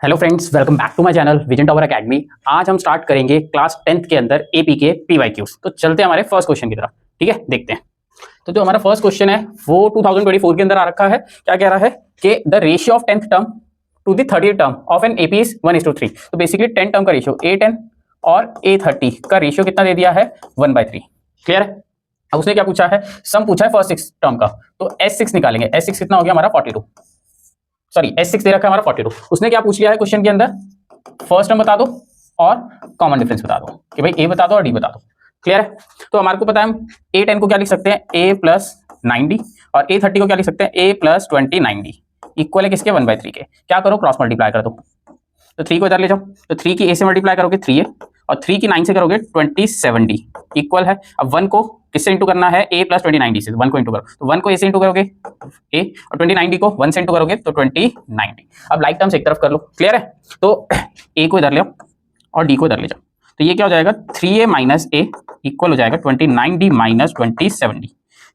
Hello friends, welcome back to my channel vision tower academy. आज हम start करेंगे class 10th के अंदर एपी के पीवाईक्यूज। तो चलते हैं हमारे फर्स्ट क्वेश्चन की तरफ। ठीक है, देखते हैं। तो जो हमारा फर्स्ट क्वेश्चन है वो 2024 के अंदर आ रखा है। क्या कह रहा है कि the ratio of 10th term to the 30th term of an AP is 1:3। तो बेसिकली 10 टर्म का रेशियो A10 और A30 का रेशियो कितना दे दिया है, 1/3। क्लियर है। अब उसने क्या पूछा है, सम पूछा है फर्स्ट 6 टर्म का। तो S6 निकालेंगे। S6 कितना हो गया हमारा 42, सॉरी S6 दे रखा है हमारा 42। उसने क्या पूछ लिया है क्वेश्चन के अंदर, फर्स्ट टर्म बता दो और कॉमन डिफरेंस बता दो कि भाई A बता दो और D बता दो। क्लियर है। तो हमारे को पता है हम A10 को क्या लिख सकते हैं, A + 9D, और A30 को क्या लिख सकते हैं, A + 20 इक्वल है किसके, 1/3 के। क्या करो, क्रॉस मल्टीप्लाई कर दो। तो 3 को इधर ले जाओ। तो 3 की A से मल्टीप्लाई करोगे 3A, और 3 की 9 से करोगे 27D इक्वल है। अब 1 को किससे इंटू करना है, A + 29D से। 1 को इंटू करो, तो 1 को A से इंटू करोगे A, और 29D को 1 से इंटू करोगे तो 29D। अब लाइक टर्म्स एक तरफ कर लो। क्लियर है। तो A को इधर ले आओ और D को इधर ले जाओ। तो ये क्या हो जाएगा, 3A - A इक्वल हो जाएगा 29D - 27D।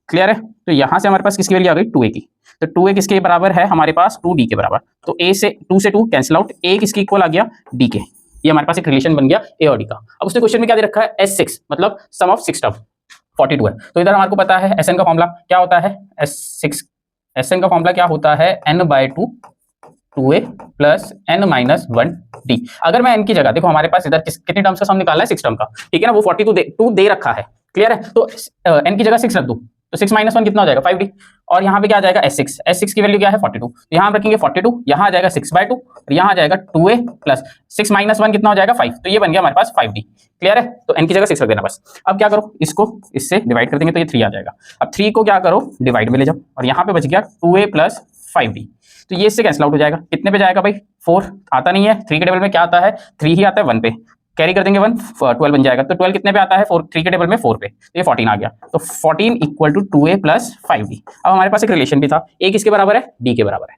क्लियर है। तो यहां से हमारे पास किसकी वैल्यू आ गई, 2A की। तो 2A किसके बराबर है हमारे पास, 2D के बराबर। तो A से 2 से 2 कैंसिल आउट, A किसकी इक्वल आ गया, D के। ये हमारे पास एक रिलेशन बन गया A और D का। अब उसने क्वेश्चन में क्या दे रखा है, S6 मतलब सम ऑफ 6 टर्म 42 है। तो इधर हमारे को पता है SN का फॉर्मूला क्या होता है, SN का फॉर्मूला क्या होता है, n/2 2A + n - 1D। अगर मैं n की जगह, देखो हमारे पास इधर कितने टर्म्स का सम निकालना है, 6 टर्म का। ठीक है ना, वो 42 दे रखा है। क्लियर है। तो n की जगह 6 रख दो, तो 6 - 1 कितना हो जाएगा, 5D। और यहाँ पे क्या आ जाएगा, S6 की वैल्यू क्या है, 42। तो यहाँ हम रखेंगे 42, यहाँ आ जाएगा 6/2, और यहाँ आ जाएगा 2A + 6 - 1 कितना हो जाएगा, 5। तो ये बन गया हमारे पास 5D। क्लियर है। तो n की जगह 6 रख देना बस। अब क्या करो, इसको इससे डिवाइड कर देंगे तो ये 3 आ जाएगा। अब 3 को क्या करो, डिवाइड में ले जाओ, और यहाँ पे बच गया 2A + 5D। तो ये इससे कैंसिल आउट हो जाएगा। कितने पे जाएगा भाई, 4 आता नहीं है। 3 के टेबल में क्या आता है, 3 ही आता है। 1 पे कैरी कर देंगे 1, 12 बन जाएगा। तो 12 कितने पे आता है, 3 के टेबल में 4 पे। तो ये 14 आ गया। तो 14 = 2A + 5D। अब हमारे पास एक रिलेशन भी था, A किसके बराबर है, D के बराबर है।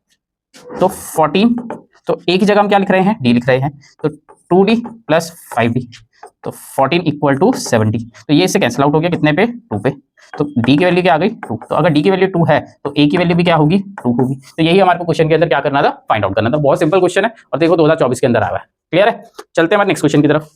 तो 14, तो A की जगह हम क्या लिख रहे हैं, D लिख रहे हैं। तो 2D + 5D, तो 14 = 70। तो ये इससे कैंसिल आउट हो गया कितने पे, 2 पे। तो D की वैल्यू क्या आ गई, 2। तो अगर D की वैल्यू 2 है तो A की वैल्यू भी क्या होगी, 2 होगी। तो यही हमारे को क्वेश्चन के अंदर क्या करना था, फाइंड आउट करना था। बहुत सिंपल क्वेश्चन है और देखो 2024 के अंदर आया है। क्लियर है। चलते हैं हमारे नेक्स्ट क्वेश्चन की तरफ।